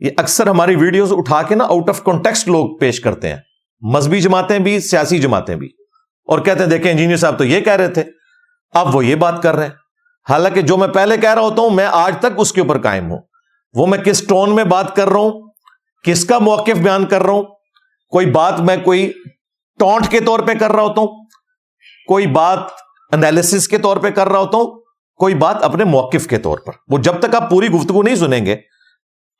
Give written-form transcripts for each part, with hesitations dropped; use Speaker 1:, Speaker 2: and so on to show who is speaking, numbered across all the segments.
Speaker 1: یہ اکثر ہماری ویڈیوز اٹھا کے نا آؤٹ آف کانٹیکسٹ لوگ پیش کرتے ہیں، مذہبی جماعتیں بھی، سیاسی جماعتیں بھی، اور کہتے ہیں دیکھیں انجینئر صاحب تو یہ کہہ رہے تھے، اب وہ یہ بات کر رہے ہیں. حالانکہ جو میں پہلے کہہ رہا ہوتا ہوں میں آج تک اس کے اوپر قائم ہوں. وہ میں کس ٹون میں بات کر رہا ہوں، کس کا موقف بیان کر رہا ہوں، کوئی بات میں کوئی ٹونٹ کے طور پہ کر رہا ہوتا ہوں، کوئی بات انالیسس کے طور پہ کر رہا ہوتا ہوں، کوئی بات اپنے موقف کے طور پر. وہ جب تک آپ پوری گفتگو نہیں سنیں گے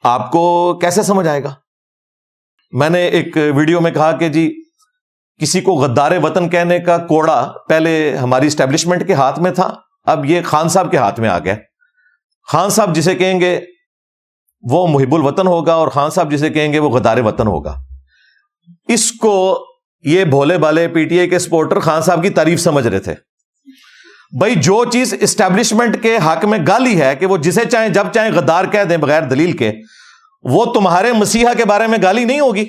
Speaker 1: آپ کو کیسے سمجھ آئے گا. میں نے ایک ویڈیو میں کہا کہ جی کسی کو غدار وطن کہنے کا کوڑا پہلے ہماری اسٹیبلشمنٹ کے ہاتھ میں تھا، اب یہ خان صاحب کے ہاتھ میں آ گیا. خان صاحب جسے کہیں گے وہ محب الوطن ہوگا اور خان صاحب جسے کہیں گے وہ غدار وطن ہوگا. اس کو یہ بھولے بالے پی ٹی آئی کے سپورٹر خان صاحب کی تعریف سمجھ رہے تھے. بھائی جو چیز اسٹیبلشمنٹ کے حق میں گالی ہے کہ وہ جسے چاہیں جب چاہیں غدار کہہ دیں بغیر دلیل کے، وہ تمہارے مسیحا کے بارے میں گالی نہیں ہوگی.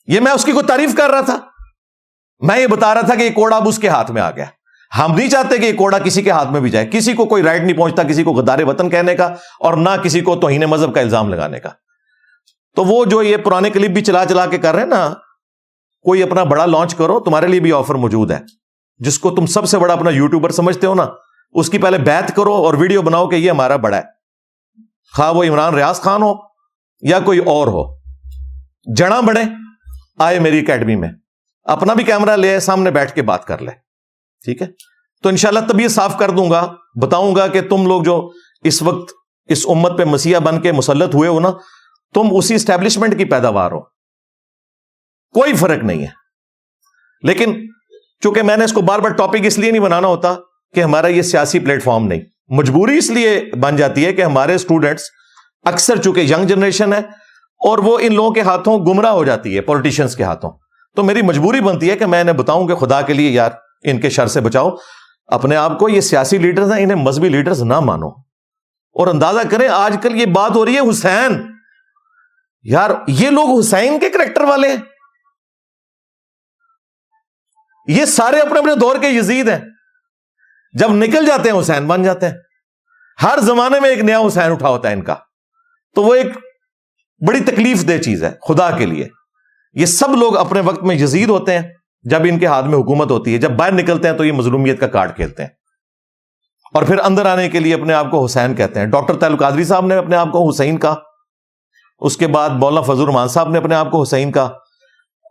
Speaker 1: یہ میں اس کی کوئی تعریف کر رہا تھا، میں یہ بتا رہا تھا کہ یہ کوڑا اب اس کے ہاتھ میں آ گیا. ہم نہیں چاہتے کہ یہ کوڑا کسی کے ہاتھ میں بھی جائے. کسی کو کوئی رائٹ نہیں پہنچتا کسی کو غدار وطن کہنے کا اور نہ کسی کو توہین مذہب کا الزام لگانے کا. تو وہ جو یہ پرانے کلپ بھی چلا چلا کے کر رہے ہیں نا، کوئی اپنا بڑا لانچ کرو، تمہارے لیے بھی آفر موجود ہے. جس کو تم سب سے بڑا اپنا یوٹیوبر سمجھتے ہو نا، اس کی پہلے بیعت کرو اور ویڈیو بناؤ کہ یہ ہمارا بڑا ہے. خواہ وہ عمران ریاض خان ہو یا کوئی اور ہو، جڑاں بڑے آئے میری اکیڈمی میں، اپنا بھی کیمرہ لے سامنے بیٹھ کے بات کر لے. ٹھیک ہے، تو انشاءاللہ تب یہ صاف کر دوں گا، بتاؤں گا کہ تم لوگ جو اس وقت اس امت پہ مسیحا بن کے مسلط ہوئے ہو نا، تم اسی اسٹیبلشمنٹ کی پیداوار ہو، کوئی فرق نہیں ہے. لیکن چونکہ میں نے اس کو بار بار ٹاپک اس لیے نہیں بنانا ہوتا کہ ہمارا یہ سیاسی پلیٹ فارم نہیں، مجبوری اس لیے بن جاتی ہے کہ ہمارے اسٹوڈنٹس اکثر چونکہ ینگ جنریشن ہے اور وہ ان لوگوں کے ہاتھوں گمراہ ہو جاتی ہے، پولیٹیشنز کے ہاتھوں. تو میری مجبوری بنتی ہے کہ میں انہیں بتاؤں کہ خدا کے لیے یار ان کے شر سے بچاؤ اپنے آپ کو. یہ سیاسی لیڈرز ہیں، انہیں مذہبی لیڈرز نہ مانو. اور اندازہ کریں آج کل یہ بات ہو رہی ہے حسین، یار یہ لوگ حسین کے کریکٹر والے ہیں، یہ سارے اپنے اپنے دور کے یزید ہیں. جب نکل جاتے ہیں حسین بن جاتے ہیں. ہر زمانے میں ایک نیا حسین اٹھا ہوتا ہے ان کا. تو وہ ایک بڑی تکلیف دہ چیز ہے خدا کے لیے. یہ سب لوگ اپنے وقت میں یزید ہوتے ہیں جب ان کے ہاتھ میں حکومت ہوتی ہے، جب باہر نکلتے ہیں تو یہ مظلومیت کا کارڈ کھیلتے ہیں اور پھر اندر آنے کے لیے اپنے آپ کو حسین کہتے ہیں. ڈاکٹر تعلق قادری صاحب نے اپنے آپ کو حسین کہا، اس کے بعد مولانا فضل الرحمان صاحب نے اپنے آپ کو حسین کہا،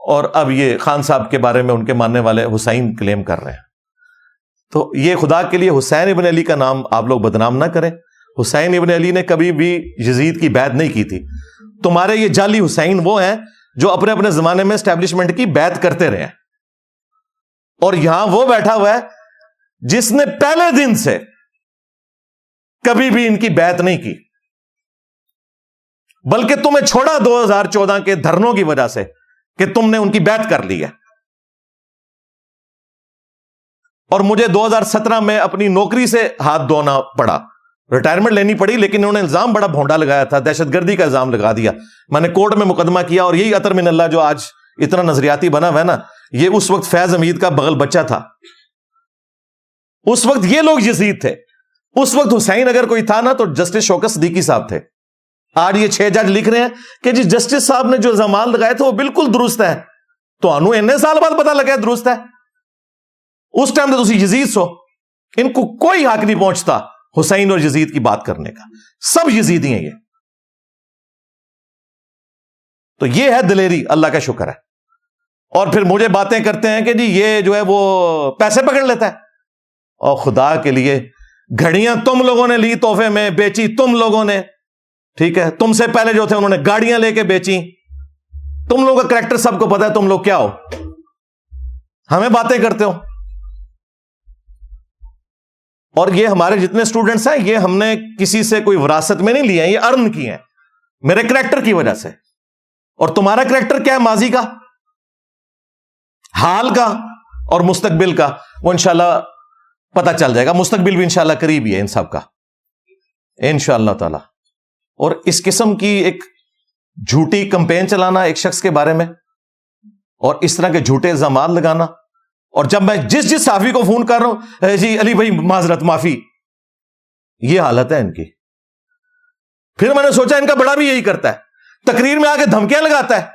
Speaker 1: اور اب یہ خان صاحب کے بارے میں ان کے ماننے والے حسین کلیم کر رہے ہیں. تو یہ خدا کے لیے حسین ابن علی کا نام آپ لوگ بدنام نہ کریں. حسین ابن علی نے کبھی بھی یزید کی بیعت نہیں کی تھی. تمہارے یہ جعلی حسین وہ ہیں جو اپنے اپنے زمانے میں اسٹیبلشمنٹ کی بیعت کرتے رہے ہیں، اور یہاں وہ بیٹھا ہوا ہے جس نے پہلے دن سے کبھی بھی ان کی بیعت نہیں کی، بلکہ تمہیں چھوڑا 2014 کے دھرنوں کی وجہ سے کہ تم نے ان کی بیعت کر لی ہے. اور مجھے 2017 میں اپنی نوکری سے ہاتھ دھونا پڑا، ریٹائرمنٹ لینی پڑی، لیکن انہوں نے الزام بڑا بھونڈا لگایا تھا، دہشت گردی کا الزام لگا دیا. میں نے کورٹ میں مقدمہ کیا، اور یہی عطر من اللہ جو آج اتنا نظریاتی بنا ہوا ہے نا، یہ اس وقت فیض حمید کا بغل بچہ تھا. اس وقت یہ لوگ یزید تھے. اس وقت حسین اگر کوئی تھا نا تو جسٹس شوکت صدیقی صاحب تھے. آج یہ 6 جج لکھ رہے ہیں کہ جی جسٹس صاحب نے جو الزامات لگائے تھے وہ بالکل درست ہے. تو انہوں اتنے سال بعد پتا لگا درست ہے. اس ٹائم تو تسی یزید سو. ان کو کوئی حق نہیں پہنچتا حسین اور یزید کی بات کرنے کا. سب یزیدی ہیں یہ. تو یہ ہے دلیری، اللہ کا شکر ہے. اور پھر مجھے باتیں کرتے ہیں کہ جی یہ جو ہے وہ پیسے پکڑ لیتا ہے. اور خدا کے لیے گھڑیاں تم لوگوں نے لی تحفے میں، بیچی تم لوگوں نے. ٹھیک ہے، تم سے پہلے جو تھے انہوں نے گاڑیاں لے کے بیچی. تم لوگوں کا کریکٹر سب کو پتا ہے تم لوگ کیا ہو، ہمیں باتیں کرتے ہو. اور یہ ہمارے جتنے اسٹوڈنٹس ہیں یہ ہم نے کسی سے کوئی وراثت میں نہیں لیے ہیں، یہ ارن کی ہیں میرے کریکٹر کی وجہ سے. اور تمہارا کریکٹر کیا ہے؟ ماضی کا، حال کا اور مستقبل کا. وہ انشاءاللہ پتہ چل جائے گا. مستقبل بھی انشاءاللہ قریب ہی ہے ان سب کا انشاءاللہ تعالی. اور اس قسم کی ایک جھوٹی کمپین چلانا ایک شخص کے بارے میں اور اس طرح کے جھوٹے الزامات لگانا، اور جب میں جس صحافی کو فون کر رہا ہوں جی علی بھائی معذرت معافی، یہ حالت ہے ان کی. پھر میں نے سوچا ان کا بڑا بھی یہی کرتا ہے تقریر میں آ کے دھمکیاں لگاتا ہے,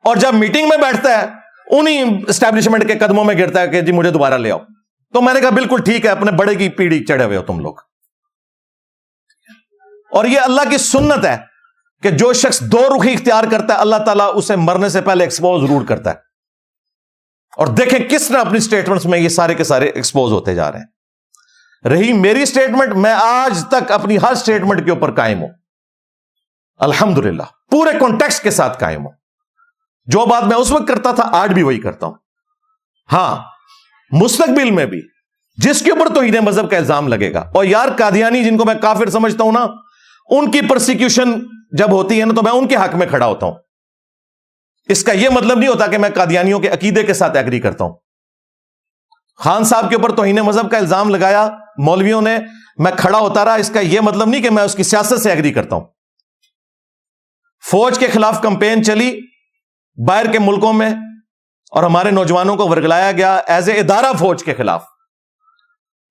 Speaker 1: اور جب میٹنگ میں بیٹھتا ہے انہیں اسٹیبلشمنٹ کے قدموں میں گرتا ہے کہ جی مجھے دوبارہ لے آؤ. تو میں نے کہا بالکل ٹھیک ہے, اپنے بڑے کی پیڑھی چڑھے ہوئے ہو تم لوگ. اور یہ اللہ کی سنت ہے کہ جو شخص دو رخی اختیار کرتا ہے اللہ تعالیٰ اسے مرنے سے پہلے ایکسپوز ضرور کرتا ہے. اور دیکھیں کس طرح اپنی سٹیٹمنٹس میں یہ سارے کے سارے ایکسپوز ہوتے جا رہے ہیں. رہی میری سٹیٹمنٹ, میں آج تک اپنی ہر سٹیٹمنٹ کے اوپر قائم ہوں الحمدللہ, پورے کانٹیکسٹ کے ساتھ قائم ہوں. جو بات میں اس وقت کرتا تھا آج بھی وہی کرتا ہوں. ہاں مستقبل میں بھی جس کے اوپر توہین مذہب کا الزام لگے گا, اور یار قادیانی جن کو میں کافر سمجھتا ہوں نا, ان کی پرسیکیوشن جب ہوتی ہے نا تو میں ان کے حق میں کھڑا ہوتا ہوں. اس کا یہ مطلب نہیں ہوتا کہ میں قادیانیوں کے عقیدے کے ساتھ ایگری کرتا ہوں. خان صاحب کے اوپر توہین مذہب کا الزام لگایا مولویوں نے, میں کھڑا ہوتا رہا, اس کا یہ مطلب نہیں کہ میں اس کی سیاست سے ایگری کرتا ہوں. فوج کے خلاف کمپین چلی باہر کے ملکوں میں, اور ہمارے نوجوانوں کو ورگلایا گیا ایز اے ادارہ فوج کے خلاف.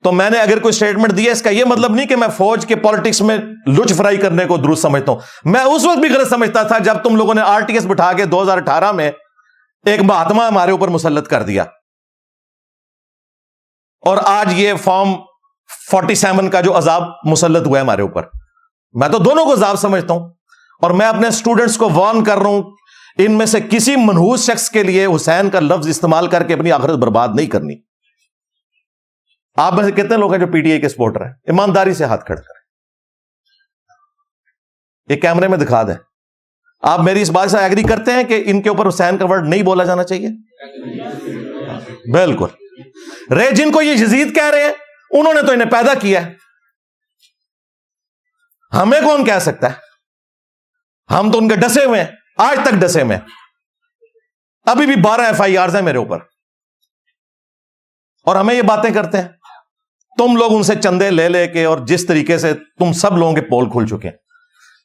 Speaker 1: تو میں نے اگر کوئی سٹیٹمنٹ دیا, اس کا یہ مطلب نہیں کہ میں فوج کے پالیٹکس میں لچ فرائی کرنے کو درست سمجھتا ہوں. میں اس وقت بھی غلط سمجھتا تھا جب تم لوگوں نے RTS بٹھا کے 2018 میں ایک مہاتما ہمارے اوپر مسلط کر دیا, اور آج یہ فارم 47 کا جو عذاب مسلط ہوا ہے ہمارے اوپر. میں تو دونوں کو عذاب سمجھتا ہوں, اور میں اپنے اسٹوڈنٹس کو وارن کر رہا ہوں, ان میں سے کسی منحوس شخص کے لیے حسین کا لفظ استعمال کر کے اپنی آخرت برباد نہیں کرنی. آپ میں سے کتنے لوگ ہیں جو PTI کے سپورٹر ہیں؟ ایمانداری سے ہاتھ کھڑا کریں, یہ کیمرے میں دکھا دیں. آپ میری اس بات سے ایگری کرتے ہیں کہ ان کے اوپر حسین کا ورڈ نہیں بولا جانا چاہیے؟ بالکل. رے جن کو یہ یزید کہہ رہے ہیں انہوں نے تو انہیں پیدا کیا ہے, ہمیں کون کہہ سکتا ہے؟ ہم تو ان کے ڈسے ہوئے ہیں, آج تک ڈسے ہوئے ہیں. ابھی بھی 12 FIRs ہیں میرے اوپر, اور ہمیں یہ باتیں کرتے ہیں. تم لوگ ان سے چندے لے لے کے, اور جس طریقے سے تم سب لوگوں کے پول کھل چکے ہیں,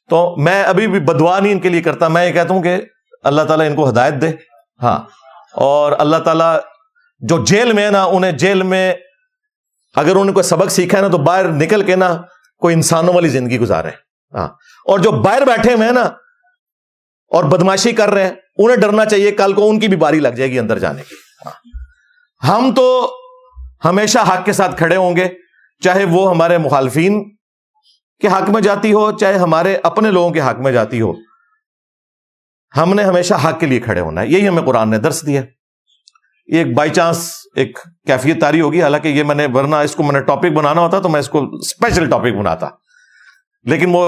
Speaker 1: تو میں ابھی بھی بدعا نہیں ان کے لیے کرتا. میں یہ کہتا ہوں کہ اللہ تعالیٰ ان کو ہدایت دے. ہاں, اور اللہ تعالیٰ جو جیل میں ہے نا, انہیں جیل میں اگر انہوں نے کوئی سبق سیکھا ہے نا, تو باہر نکل کے نا کوئی انسانوں والی زندگی گزارے. ہاں, اور جو باہر بیٹھے ہوئے ہیں نا اور بدماشی کر رہے ہیں, انہیں ڈرنا چاہیے کل کو ان کی بھی باری لگ جائے گی اندر جانے کی. ہم تو ہمیشہ حق کے ساتھ کھڑے ہوں گے, چاہے وہ ہمارے مخالفین کے حق میں جاتی ہو, چاہے ہمارے اپنے لوگوں کے حق میں جاتی ہو. ہم نے ہمیشہ حق کے لیے کھڑے ہونا ہے, یہی ہمیں قرآن نے درس دیا. یہ ایک بائی چانس ایک کیفیت طاری ہوگی, حالانکہ یہ میں نے ورنہ اس کو میں نے ٹاپک بنانا ہوتا تو میں اس کو اسپیشل ٹاپک بناتا, لیکن وہ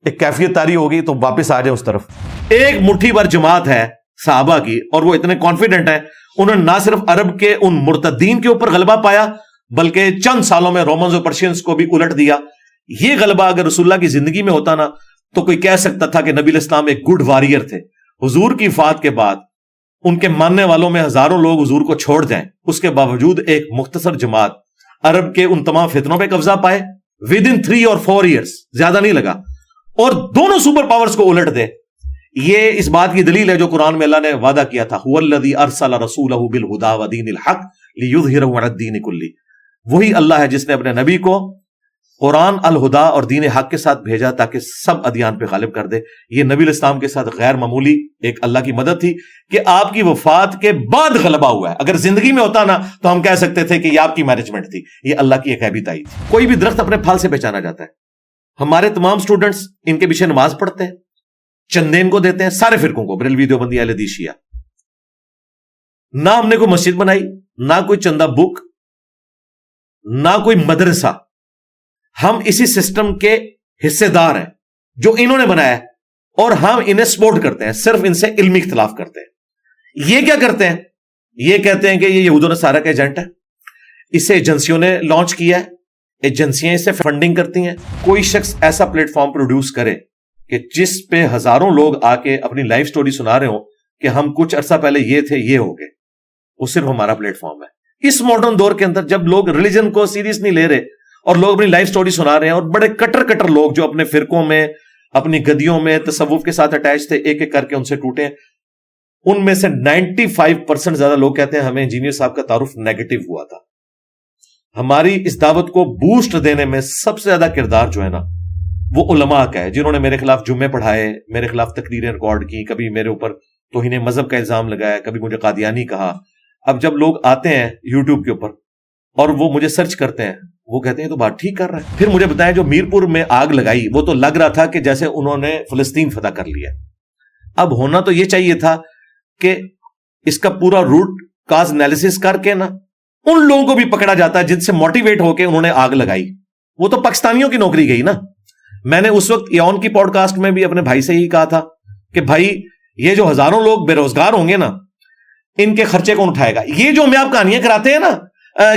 Speaker 1: ایک کیفیت طاری ہوگی. تو واپس آ جائے اس طرف. ایک مٹھی بھر جماعت ہے صحابہ کی, اور وہ اتنے کانفیڈنٹ ہیں, انہوں نے نہ صرف عرب کے ان مرتدین کے اوپر غلبہ پایا, بلکہ چند سالوں میں رومنز اور پرشینز کو بھی الٹ دیا. یہ غلبہ اگر رسول اللہ کی زندگی میں ہوتا نا, تو کوئی کہہ سکتا تھا کہ نبی علیہ السلام ایک گڈ واریر تھے. حضور کی وفات کے بعد ان کے ماننے والوں میں ہزاروں لوگ حضور کو چھوڑ جائیں, اس کے باوجود ایک مختصر جماعت عرب کے ان تمام فتنوں پہ قبضہ پائے ود ان 3 اور 4 ایئرس, زیادہ نہیں لگا, اور دونوں سپر پاورز کو الٹ دے. یہ اس بات کی دلیل ہے جو قرآن میں اللہ نے وعدہ کیا تھا, هو الذی ارسل رسولہ بالہدی ودین الحق لیظہرہ علی الدین کلہ. وہی اللہ ہے جس نے اپنے نبی کو قرآن الہدا اور دین حق کے ساتھ بھیجا تاکہ سب ادیان پہ غالب کر دے. یہ نبی علیہ السلام کے ساتھ غیر معمولی ایک اللہ کی مدد تھی کہ آپ کی وفات کے بعد غلبہ ہوا ہے. اگر زندگی میں ہوتا نا تو ہم کہہ سکتے تھے کہ یہ آپ کی مینجمنٹ تھی, یہ اللہ کی ایک غیبی تائید تھی. کوئی بھی درخت اپنے پھل سے پہچانا جاتا ہے. ہمارے تمام سٹوڈنٹس ان کے پیچھے نماز پڑھتے ہیں, چندے ان کو دیتے ہیں, سارے فرقوں کو, بریلوی دیوبندی اہل حدیث شیعہ. نہ ہم نے کوئی مسجد بنائی, نہ کوئی چندہ بک, نہ کوئی مدرسہ. ہم اسی سسٹم کے حصے دار ہیں جو انہوں نے بنایا ہے, اور ہم انہیں سپورٹ کرتے ہیں, صرف ان سے علمی اختلاف کرتے ہیں. یہ کیا کرتے ہیں؟ یہ کہتے ہیں کہ یہ یہود و نصارہ کا ایجنٹ ہے, اسے ایجنسیوں نے لانچ کیا ہے, ایجنسیاں اسے فنڈنگ کرتی ہیں. کوئی شخص ایسا پلیٹ فارم پروڈیوس کرے کہ جس پہ ہزاروں لوگ آ کے اپنی لائف سٹوری سنا رہے ہوں کہ ہم کچھ عرصہ پہلے یہ تھے, یہ ہو گئے, وہ صرف ہمارا پلیٹ فارم ہے. اس ماڈرن دور کے اندر جب لوگ ریلیجن کو سیریس نہیں لے رہے اور لوگ اپنی لائف سٹوری سنا رہے ہیں, اور بڑے کٹر لوگ جو اپنے فرقوں میں, اپنی گدیوں میں تصوف کے ساتھ اٹیچ تھے, ایک ایک کر کے ان سے ٹوٹے. ان میں سے 95% زیادہ لوگ کہتے ہیں ہمیں انجینئر صاحب کا تعارف نیگیٹو ہوا تھا. ہماری اس دعوت کو بوسٹ دینے میں سب سے زیادہ کردار جو ہے نا وہ علماء کا ہے جنہوں نے میرے خلاف جمعے پڑھائے، میرے خلاف تقریریں ریکارڈ کی، کبھی میرے اوپر توہین مذہب کا الزام لگایا، کبھی مجھے قادیانی کہا. اب جب لوگ آتے ہیں یوٹیوب کے اوپر اور وہ مجھے سرچ کرتے ہیں، وہ کہتے ہیں تو بات ٹھیک کر رہا ہے. پھر مجھے بتائیں جو میرپور میں آگ لگائی، وہ تو لگ رہا تھا کہ جیسے انہوں نے فلسطین فتح کر لیا. اب ہونا تو یہ چاہیے تھا کہ اس کا پورا روٹ کاز انالیسس کر کے نا ان لوگوں کو بھی پکڑا جاتا ہے جن سے موٹیویٹ ہو کے انہوں نے آگ لگائی. وہ تو پاکستانیوں کی نوکری گئی نا. میں نے اس وقت ایون کی پوڈ کاسٹ میں بھی اپنے بھائی سے ہی کہا تھا کہ بھائی یہ جو ہزاروں لوگ بے روزگار ہوں گے نا، ان کے خرچے کون اٹھائے گا؟ یہ جو ہمیں آپ کہانیاں کراتے ہیں نا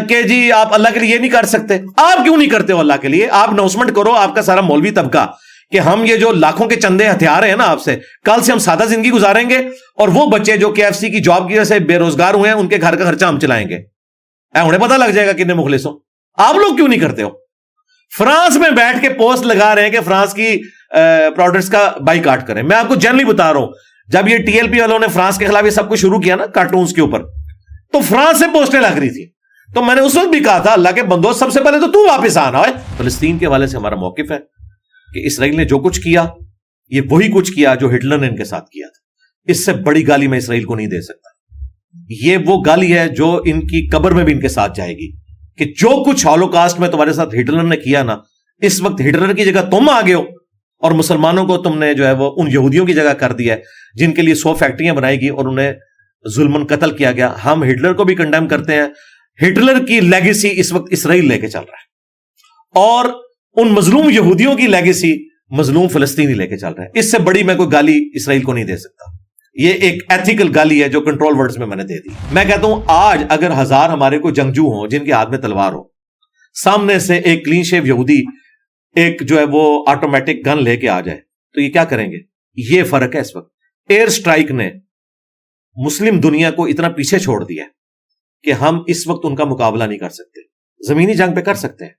Speaker 1: کہ جی آپ اللہ کے لیے یہ نہیں کر سکتے، آپ کیوں نہیں کرتے ہو اللہ کے لیے؟ آپ اناؤنسمنٹ کرو، آپ کا سارا مولوی طبقہ، کہ ہم یہ جو لاکھوں کے چندے ہتھیار ہیں نا آپ سے، کل سے ہم سادہ زندگی گزاریں گے، اور وہ بچے جو KFC کی جاب کی وجہ سے بے روزگار ہوئے ہیں ان کے گھر کا خرچہ ہم چلائیں گے. انہیں پتہ لگ جائے گا کتنے مخلص ہو. آپ لوگ کیوں نہیں کرتے ہو؟ فرانس میں بیٹھ کے پوسٹ لگا رہے ہیں کہ فرانس کی پروڈکٹس کا بائیکاٹ کریں. میں آپ کو جنرلی بتا رہا ہوں، جب یہ TLP والوں نے فرانس کے خلاف یہ سب کچھ شروع کیا نا کارٹونز کے اوپر، تو فرانس سے پوسٹیں لگ رہی تھی. تو میں نے اس وقت بھی کہا تھا اللہ کے بندو سب سے پہلے تو واپس آنا ہے. فلسطین کے حوالے سے ہمارا موقف ہے کہ اسرائیل نے جو کچھ کیا یہ وہی کچھ کیا جو ہٹلر نے ان کے ساتھ کیا تھا. اس سے بڑی گالی میں اسرائیل کو نہیں دے سکتا. یہ وہ گالی ہے جو ان کی قبر میں بھی ان کے ساتھ جائے گی کہ جو کچھ ہولوکاسٹ میں تمہارے ساتھ ہٹلر نے کیا نا، اس وقت ہٹلر کی جگہ تم آ گئے ہو اور مسلمانوں کو تم نے جو ہے وہ ان یہودیوں کی جگہ کر دیا ہے جن کے لیے 100 فیکٹریاں بنائی گئی اور انہیں ظلمن قتل کیا گیا. ہم ہٹلر کو بھی کنڈیم کرتے ہیں. ہٹلر کی لیگیسی اس وقت اسرائیل لے کے چل رہا ہے، اور ان مظلوم یہودیوں کی لیگیسی مظلوم فلسطینی لے کے چل رہا ہے. اس سے بڑی میں کوئی گالی اسرائیل کو نہیں دے سکتا. یہ ایک ایتھیکل گالی ہے جو کنٹرول ورڈز میں نے دے دی. میں کہتا ہوں آج اگر 1000 ہمارے کوئی جنگجو ہوں جن کے ہاتھ میں تلوار ہو، سامنے سے ایک کلین شیو یہودی ایک جو ہے وہ آٹومیٹک گن لے کے آ جائے تو یہ کیا کریں گے؟ یہ فرق ہے. اس وقت ایئر سٹرائک نے مسلم دنیا کو اتنا پیچھے چھوڑ دیا کہ ہم اس وقت ان کا مقابلہ نہیں کر سکتے. زمینی جنگ پہ کر سکتے ہیں،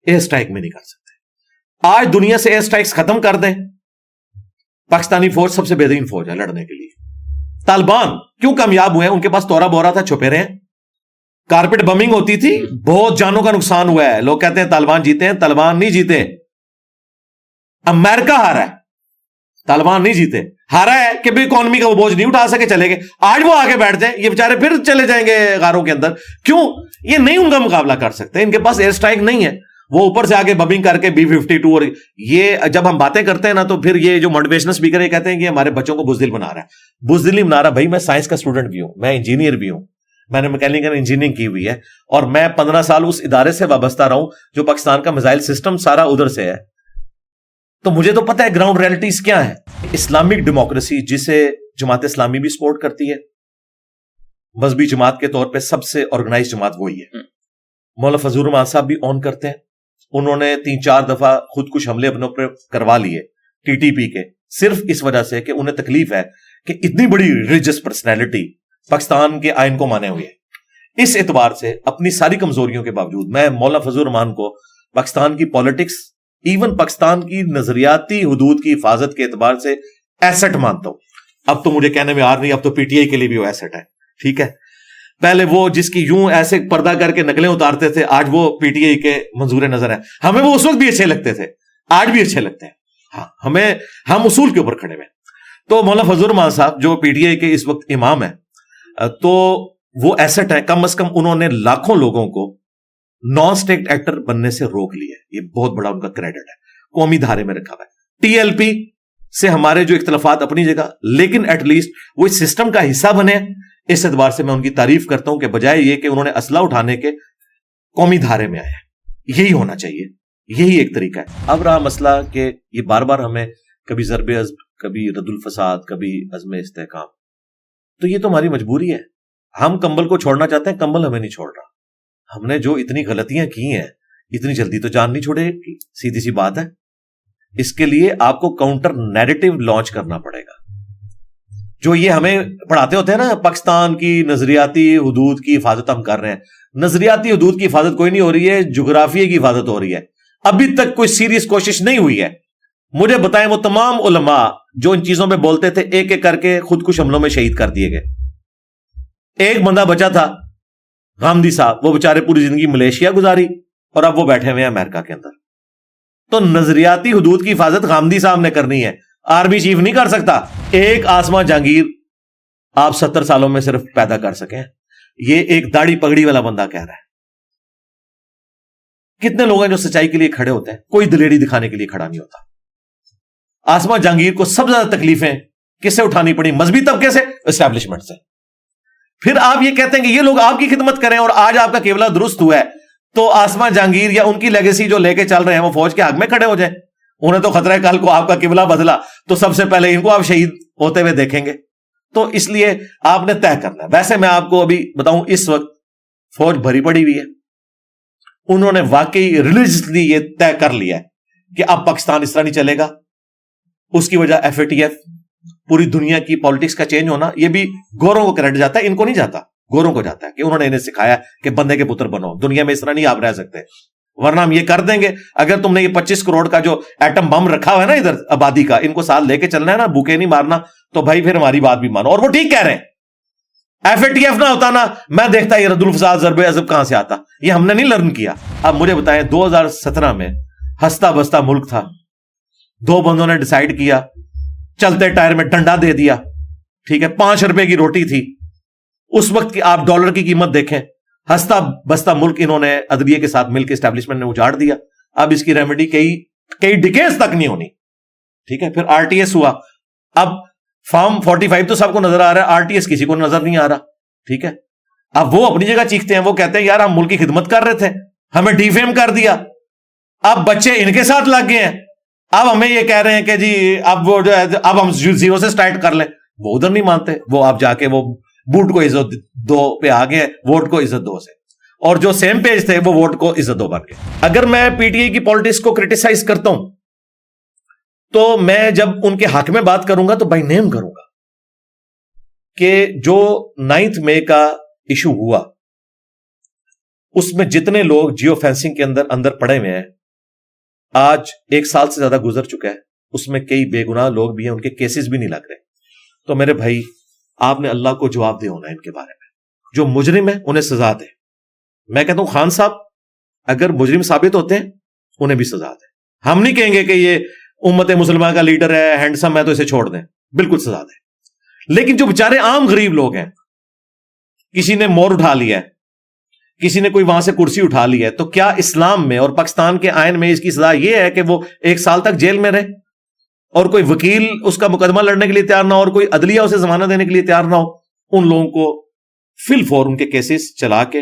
Speaker 1: ایئر سٹرائک میں نہیں کر سکتے. آج دنیا سے ایئر سٹرائکس ختم کر دیں، پاکستانی فوج سب سے بہترین فوج ہے لڑنے کے لیے. طالبان کیوں کامیاب ہوئے ہیں؟ ان کے پاس تورا بورا تھا، چھپے رہے ہیں. کارپیٹ بمنگ ہوتی تھی، بہت جانوں کا نقصان ہوا ہے. لوگ کہتے ہیں طالبان جیتے ہیں، طالبان نہیں جیتے. امریکہ ہارا ہے، طالبان نہیں جیتے. ہارا ہے کہ بھی اکانومی کا وہ بوجھ نہیں اٹھا سکے، چلے گئے. آج وہ آگے بیٹھ جائیں، یہ بیچارے پھر چلے جائیں گے غاروں کے اندر. کیوں؟ یہ نہیں ان کا مقابلہ کر سکتے، ان کے پاس ایئر سٹرائک نہیں ہے. وہ اوپر سے آگے بمنگ کر کے B-52 اور یہ جب ہم باتیں کرتے ہیں نا تو پھر یہ جو موٹیویشنل اسپیکر یہ کہتے ہیں کہ ہمارے بچوں کو بزدل بنا رہا ہے. بزدل نہیں بنا رہا بھائی، میں سائنس کا اسٹوڈنٹ بھی ہوں، میں انجینئر بھی ہوں، میں نے میکینیکل انجینئرنگ کی ہوئی ہے، اور میں 15 سال اس ادارے سے وابستہ رہا ہوں جو پاکستان کا میزائل سسٹم سارا ادھر سے ہے. تو مجھے تو پتہ ہے گراؤنڈ ریئلٹیز کیا ہیں. اسلامک ڈیموکریسی جسے جماعت اسلامی بھی سپورٹ کرتی ہے، مذہبی جماعت کے طور پہ سب سے آرگنائز جماعت وہی ہے. مولانا فضل الرحمان صاحب بھی اون کرتے ہیں. انہوں نے 3-4 دفعہ خود کچھ حملے اپنے اوپر کروا لیے TTP کے، صرف اس وجہ سے کہ انہیں تکلیف ہے کہ اتنی بڑی ریلیجس پرسنالٹی پاکستان کے آئین کو مانے ہوئے ہے. اس اعتبار سے اپنی ساری کمزوریوں کے باوجود میں مولانا فضل الرحمان کو پاکستان کی پالیٹکس، ایون پاکستان کی نظریاتی حدود کی حفاظت کے اعتبار سے ایسٹ مانتا ہوں. اب تو مجھے کہنے میں آر نہیں، اب تو PTI کے لیے بھی وہ ایسٹ ہے. ٹھیک ہے، پہلے وہ جس کی یوں ایسے پردہ کر کے نقلیں اتارتے تھے، آج وہ PTI کے منظور نظر ہیں. ہمیں وہ اس وقت بھی اچھے لگتے تھے، آج بھی اچھے لگتے ہیں. ہاں، ہم اصول کے اوپر کھڑے ہوئے. تو مولانا فضل الرحمان صاحب جو PTI کے اس وقت امام ہیں، تو وہ ایسٹ ہے. کم از کم انہوں نے لاکھوں لوگوں کو نان اسٹیٹ ایکٹر بننے سے روک لیا. یہ بہت بڑا ان کا کریڈٹ ہے، قومی دھارے میں رکھا ہوا ہے. TLP سے ہمارے جو اختلافات اپنی جگہ، لیکن ایٹ لیسٹ وہ اس سسٹم کا حصہ بنے. اس اعتبار سے میں ان کی تعریف کرتا ہوں کہ بجائے یہ کہ انہوں نے اسلحہ اٹھانے کے قومی دھارے میں آیا. یہی ہونا چاہیے، یہی ایک طریقہ ہے. اب رہا مسئلہ کہ یہ بار بار ہمیں کبھی ضرب عزم، کبھی رد الفساد، کبھی عزم استحکام، تو یہ تو ہماری مجبوری ہے. ہم کمبل کو چھوڑنا چاہتے ہیں، کمبل ہمیں نہیں چھوڑ رہا. ہم نے جو اتنی غلطیاں کی ہیں، اتنی جلدی تو جان نہیں چھوڑے گی، سیدھی سی بات ہے. اس کے لیے آپ کو کاؤنٹر نیریٹو لانچ کرنا پڑے گا. جو یہ ہمیں پڑھاتے ہوتے ہیں نا پاکستان کی نظریاتی حدود کی حفاظت ہم کر رہے ہیں، نظریاتی حدود کی حفاظت کوئی نہیں ہو رہی ہے، جغرافیے کی حفاظت ہو رہی ہے. ابھی تک کوئی سیریس کوشش نہیں ہوئی ہے. مجھے بتائیں وہ تمام علماء جو ان چیزوں پہ بولتے تھے، ایک ایک کر کے خود کش حملوں میں شہید کر دیے گئے. ایک بندہ بچا تھا غامدی صاحب، وہ بیچارے پوری زندگی ملیشیا گزاری اور اب وہ بیٹھے ہوئے ہیں امریکہ کے اندر. تو نظریاتی حدود کی حفاظت غامدی صاحب نے کرنی ہے, آرمی چیف نہیں کر سکتا. ایک آسما جہانگیر آپ 70 سالوں میں صرف پیدا کر سکیں, یہ ایک داڑھی پگڑی والا بندہ کہہ رہا ہے. کتنے لوگ ہیں جو سچائی کے لیے کھڑے ہوتے ہیں, کوئی دلیری دکھانے کے لیے کھڑا نہیں ہوتا. آسما جہانگیر کو سب سے زیادہ تکلیفیں کس سے اٹھانی پڑی؟ مذہبی طبقے سے, اسٹیبلشمنٹ سے. پھر آپ یہ کہتے ہیں کہ یہ لوگ آپ کی خدمت کریں اور آج آپ کا قبلہ درست ہوا ہے, تو آسما جہانگیر یا ان کی لیگیسی جو لے کے چل رہے ہیں وہ فوج کے حق میں کھڑے ہو جائیں. انہیں تو خطرہ ہے کل کو آپ کا قبلہ بدلا تو سب سے پہلے ان کو آپ شہید ہوتے ہوئے دیکھیں گے. تو اس لیے آپ نے طے کرنا ہے. ویسے میں آپ کو ابھی بتاؤں, اس وقت فوج بھری پڑی ہوئی ہے. انہوں نے واقعی ریلیجسلی یہ طے کر لیا ہے کہ اب پاکستان اس طرح نہیں چلے گا. اس کی وجہ FATF, پوری دنیا کی پالیٹکس کا چینج ہونا. یہ بھی گوروں کو کریڈٹ جاتا ہے, ان کو نہیں جاتا, گوروں کو جاتا ہے کہ انہوں نے انہیں سکھایا کہ بندے کے پتر بنو, دنیا میں اس طرح نہیں آپ رہ سکتے, ورنہ ہم یہ کر دیں گے. اگر تم نے یہ 25 کروڑ کا جو ایٹم بم رکھا ہوا ہے نا ادھر آبادی کا, ان کو ساتھ لے کے چلنا ہے نا, بھوکے نہیں مارنا, تو بھائی پھر ہماری بات بھی مانو. اور وہ ٹھیک کہہ رہے ہیں. FATF نہ ہوتا نا, میں دیکھتا یہ رد الفساد ضرب عضب کہاں سے آتا. یہ ہم نے نہیں لرن کیا. اب مجھے بتائیں, 2017 میں ہستا بستا ملک تھا, 2 بندوں نے ڈیسائیڈ کیا, چلتے ٹائر میں ڈنڈا دے دیا, ٹھیک ہے, 5 روپے کی روٹی تھی. اس وقت کی آپ ڈالر کی قیمت دیکھیں, ہستا بستا ملک انہوں نے عدلیے کے ساتھ مل کے اسٹیبلشمنٹ نے اجاڑ دیا. اب اس کی ریمیڈی کئی ڈیکیز تک نہیں ہونی, ٹھیک ہے. پھر RTS ہوا. اب فارم 45 تو سب کو نظر آ رہا ہے, RTS کسی کو نظر نہیں آ رہا, ٹھیک ہے. اب وہ اپنی جگہ چیختے ہیں, وہ کہتے ہیں یار ہم ملک کی خدمت کر رہے تھے, ہمیں ڈیفیم کر دیا, اب بچے ان کے ساتھ لگ گئے ہیں, اب ہمیں یہ کہہ رہے ہیں کہ جی اب وہ جو ہے اب ہم 0 سے سٹارٹ کر لیں. وہ ادھر نہیں مانتے, وہ آپ جا کے وہ بوٹ کو عزت دو پہ آگے ہیں, ووٹ کو عزت دو سے, اور جو سیم پیج تھے وہ ووٹ کو عزت دو بن گئے. اگر میں PTI کی پالیٹکس کو کرٹیسائز کرتا ہوں تو میں جب ان کے حق میں بات کروں گا تو بائی نیم کروں گا کہ جو 9 مئی کا ایشو ہوا اس میں جتنے لوگ جیو فینسنگ کے اندر پڑے ہوئے ہیں, آج 1 سال سے زیادہ گزر چکا ہے, اس میں کئی بے گناہ لوگ بھی ہیں, ان کے کیسز بھی نہیں لگ رہے. تو میرے بھائی آپ نے اللہ کو جواب دے ہونا ہے ان کے بارے میں. جو مجرم ہیں انہیں سزا دے. میں کہتا ہوں خان صاحب اگر مجرم ثابت ہوتے ہیں انہیں بھی سزا دے. ہم نہیں کہیں گے کہ یہ امت مسلمہ کا لیڈر ہے, ہینڈسم ہے, تو اسے چھوڑ دیں, بالکل سزا دیں. لیکن جو بیچارے عام غریب لوگ ہیں, کسی نے مور اٹھا لیا ہے, کسی نے کوئی وہاں سے کرسی اٹھا لی ہے, تو کیا اسلام میں اور پاکستان کے آئین میں اس کی سزا یہ ہے کہ وہ 1 سال تک جیل میں رہے اور کوئی وکیل اس کا مقدمہ لڑنے کے لیے تیار نہ ہو اور کوئی عدلیہ اسے ضمانت دینے کے لیے تیار نہ ہو؟ ان لوگوں کو فی الفور ان کے کیسز چلا کے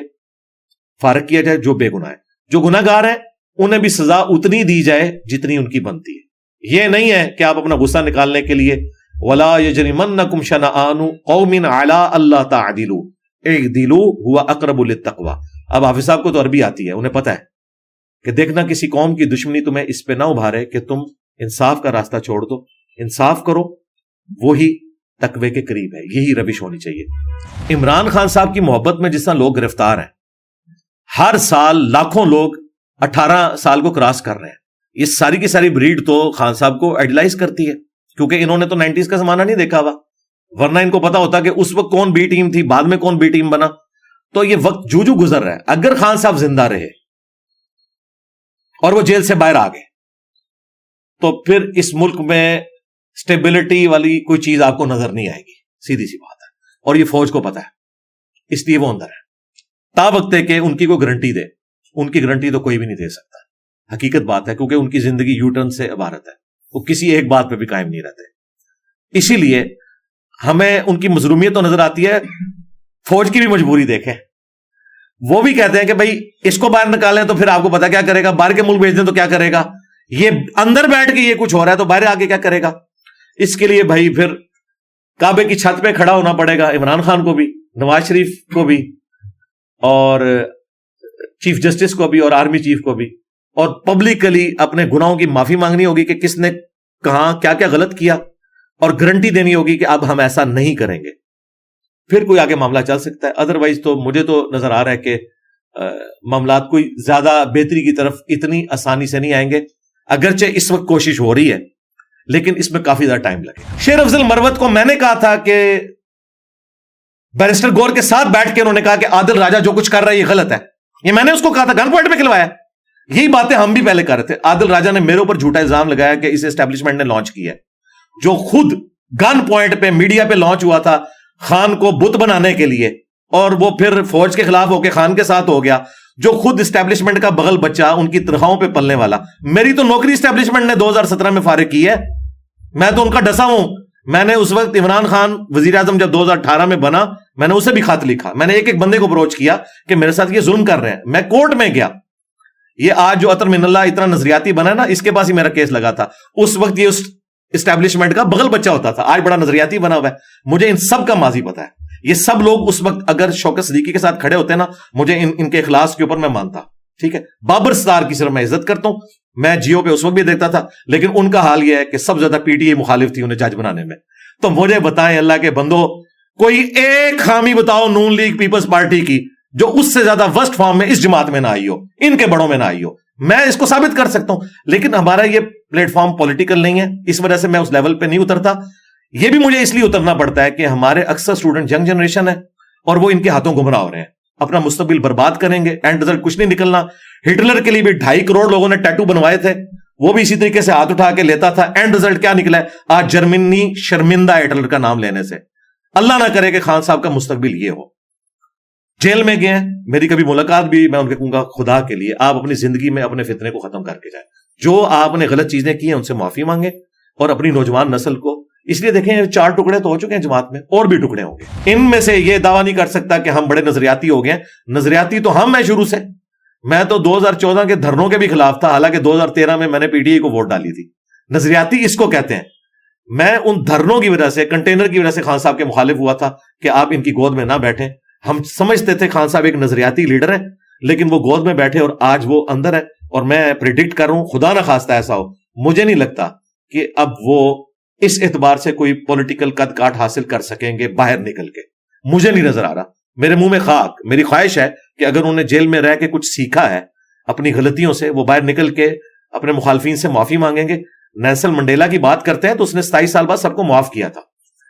Speaker 1: فارغ کیا جائے جو بے گناہ ہے. جو گناہ گار ہیں انہیں بھی سزا اتنی دی جائے جتنی ان کی بنتی ہے. یہ نہیں ہے کہ آپ اپنا غصہ نکالنے کے لیے وَلَا يَجْرِمَنَّكُمْ شَنَآنُ قَوْمٍ عَلَىٰ أَلَّا تَعْدِلُوا اعْدِلُوا هُوَ أَقْرَبُ لِلتَّقْوَىٰ. اب حافظ صاحب کو تو عربی آتی ہے, انہیں پتا ہے کہ دیکھنا کسی قوم کی دشمنی تمہیں اس پہ نہ ابھارے کہ تم انصاف کا راستہ چھوڑ دو, انصاف کرو, وہی تقوی کے قریب ہے. یہی روش ہونی چاہیے. عمران خان صاحب کی محبت میں جس طرح لوگ گرفتار ہیں, ہر سال لاکھوں لوگ 18 سال کو کراس کر رہے ہیں. یہ ساری کی ساری بریڈ تو خان صاحب کو ایڈلائز کرتی ہے کیونکہ انہوں نے تو 90s کا زمانہ نہیں دیکھا ہوا, ورنہ ان کو پتا ہوتا کہ اس وقت کون بی ٹیم تھی, بعد میں کون بی ٹیم بنا. تو یہ وقت جو گزر رہا ہے, اگر خان صاحب زندہ رہے اور وہ جیل سے باہر آ گئے تو پھر اس ملک میں سٹیبلٹی والی کوئی چیز آپ کو نظر نہیں آئے گی, سیدھی سی بات ہے. اور یہ فوج کو پتا ہے, اس لیے وہ اندر ہے. تا وقت ہے کہ ان کی کوئی گارنٹی دے, ان کی گارنٹی تو کوئی بھی نہیں دے سکتا. حقیقت بات ہے کیونکہ ان کی زندگی یو ٹرن سے عبارت ہے, وہ کسی ایک بات پہ بھی قائم نہیں رہتے. اسی لیے ہمیں ان کی مظلومیت تو نظر آتی ہے, فوج کی بھی مجبوری دیکھیں. وہ بھی کہتے ہیں کہ بھائی اس کو باہر نکالیں تو پھر آپ کو پتا کیا کرے گا, باہر کے ملک بھیج دیں تو کیا کرے گا, یہ اندر بیٹھ کے یہ کچھ ہو رہا ہے تو باہر آگے کیا کرے گا. اس کے لیے بھائی پھر کعبے کی چھت پہ کھڑا ہونا پڑے گا عمران خان کو بھی, نواز شریف کو بھی, اور چیف جسٹس کو بھی, اور آرمی چیف کو بھی, اور پبلکلی اپنے گناہوں کی معافی مانگنی ہوگی کہ کس نے کہاں کیا کیا غلط کیا, اور گارنٹی دینی ہوگی کہ اب ہم ایسا نہیں کریں گے. پھر کوئی آگے معاملہ چل سکتا ہے. ادروائز تو مجھے تو نظر آ رہا ہے کہ معاملات کوئی زیادہ بہتری کی طرف اتنی آسانی سے نہیں آئیں گے, اگرچہ اس وقت کوشش ہو رہی ہے لیکن اس میں کافی زیادہ ٹائم لگے. شیر افضل مروت کو میں نے کہا تھا کہ بیرسٹر گور کے ساتھ بیٹھ کے انہوں نے کہا کہ عادل راجہ جو کچھ کر رہا ہے یہ غلط ہے, یہ میں نے اس کو کہا تھا, گن پوائنٹ پہ کھلوایا. یہی باتیں ہم بھی پہلے کر رہے تھے. عادل راجہ نے میرے اوپر جھوٹا الزام لگایا کہ اس اسٹیبلشمنٹ نے لانچ کیا ہے, جو خود گن پوائنٹ پہ میڈیا پہ لانچ ہوا تھا خان کو بت بنانے کے لیے, اور وہ پھر فوج کے خلاف ہو کے خان کے ساتھ ہو گیا, جو خود اسٹیبلشمنٹ کا بغل بچہ, ان کی تنخواہوں پہ پلنے والا. میری تو نوکری اسٹیبلشمنٹ نے 2017 میں فارغ کی ہے, میں تو ان کا ڈسا ہوں. میں نے اس وقت عمران خان وزیر اعظم جب 2018 میں بنا, میں نے اسے بھی خط لکھا, میں نے ایک ایک بندے کو اپروچ کیا کہ میرے ساتھ یہ ظلم کر رہے ہیں. میں کورٹ میں گیا. یہ آج جو عطر من اللہ اتنا نظریاتی بنا ہے نا, اس کے پاس ہی میرا کیس لگا تھا. اس وقت یہ اسٹیبلشمنٹ کا بغل بچہ ہوتا تھا, آج بڑا نظریاتی بنا ہوا ہے. مجھے ان سب کا ماضی پتا ہے. یہ سب لوگ اس وقت اگر شوکت صدیقی کے ساتھ کھڑے ہوتے ہیں نا, مجھے ان کے اخلاص کے اوپر میں مانتا. ٹھیک ہے, بابر ستار کی صرف میں عزت کرتا ہوں, میں جیو پہ اس وقت بھی دیکھتا تھا, لیکن ان کا حال یہ ہے کہ سب زیادہ پی ٹی آئی مخالف تھی انہیں جج بنانے میں. تو مجھے بتائیں اللہ کے بندو, کوئی ایک خامی بتاؤ نون لیگ پیپلز پارٹی کی جو اس سے زیادہ ورسٹ فارم میں اس جماعت میں نہ آئی ہو, ان کے بڑوں میں نہ آئی ہو. میں اس کو ثابت کر سکتا ہوں, لیکن ہمارا یہ پلیٹ فارم پولیٹیکل نہیں ہے, اس وجہ سے میں اس لیول پہ نہیں اترتا. یہ بھی مجھے اس لیے اترنا پڑتا ہے کہ ہمارے اکثر اسٹوڈنٹ ینگ جنریشن ہے, اور وہ ان کے ہاتھوں گمراہ ہو رہے ہیں, اپنا مستقبل برباد کریں گے, اینڈ رزلٹ کچھ نہیں نکلنا. ہٹلر کے لیے بھی 2.5 کروڑ لوگوں نے ٹیٹو بنوائے تھے, وہ بھی اسی طریقے سے ہاتھ اٹھا کے لیتا تھا. اینڈ رزلٹ کیا نکلا ہے؟ آج جرمنی شرمندہ ہٹلر کا نام لینے سے. اللہ نہ کرے کہ خان صاحب کا مستقبل یہ ہو. جیل میں گئے ہیں, میری کبھی ملاقات بھی, میں ان کے کہوں گا خدا کے لیے آپ اپنی زندگی میں اپنے فتنے کو ختم کر کے جائیں. جو آپ نے غلط چیزیں کی ہیں ان سے معافی مانگیں, اور اپنی نوجوان نسل کو, اس لیے دیکھیں 4 ٹکڑے تو ہو چکے ہیں جماعت میں, اور بھی ٹکڑے ہوں گے. ان میں سے یہ دعویٰ نہیں کر سکتا کہ ہم بڑے نظریاتی ہو گئے. نظریاتی تو ہم ہیں شروع سے. میں تو 2014 کے دھرنوں کے بھی خلاف تھا, حالانکہ 2013 میں نے پی ٹی آئی کو ووٹ ڈالی تھی. نظریاتی اس کو کہتے ہیں. میں ان دھرنوں کی وجہ سے, کنٹینر کی وجہ سے خان صاحب کے مخالف ہوا تھا کہ آپ ان کی گود میں نہ بیٹھیں. ہم سمجھتے تھے خان صاحب ایک نظریاتی لیڈر ہے, لیکن وہ گود میں بیٹھے اور آج وہ اندر ہے. اور میں پریڈکٹ کر رہا ہوں, خدا نہ خواستہ ایسا ہو, مجھے نہیں لگتا کہ اب وہ اس اعتبار سے کوئی پولیٹیکل قد کاٹ حاصل کر سکیں گے باہر نکل کے. مجھے نہیں نظر آ رہا. میرے منہ میں خاک. میری خواہش ہے کہ اگر انہوں نے جیل میں رہ کے کچھ سیکھا ہے اپنی غلطیوں سے, وہ باہر نکل کے اپنے مخالفین سے معافی مانگیں گے. نیلسن منڈیلا کی بات کرتے ہیں تو اس نے 27 سال بعد سب کو معاف کیا تھا,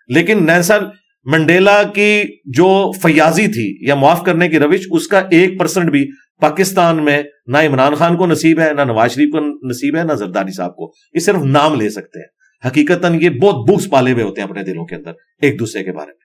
Speaker 1: لیکن نیلسن منڈیلا کی جو فیاضی تھی یا معاف کرنے کی روش, اس کا 1% بھی پاکستان میں نہ عمران خان کو نصیب ہے, نہ نواز شریف کو نصیب ہے, نہ زرداری صاحب کو. یہ صرف نام لے سکتے ہیں. حقیقتاً یہ بہت بغض پالے ہوئے ہوتے ہیں اپنے دلوں کے اندر ایک دوسرے کے بارے میں.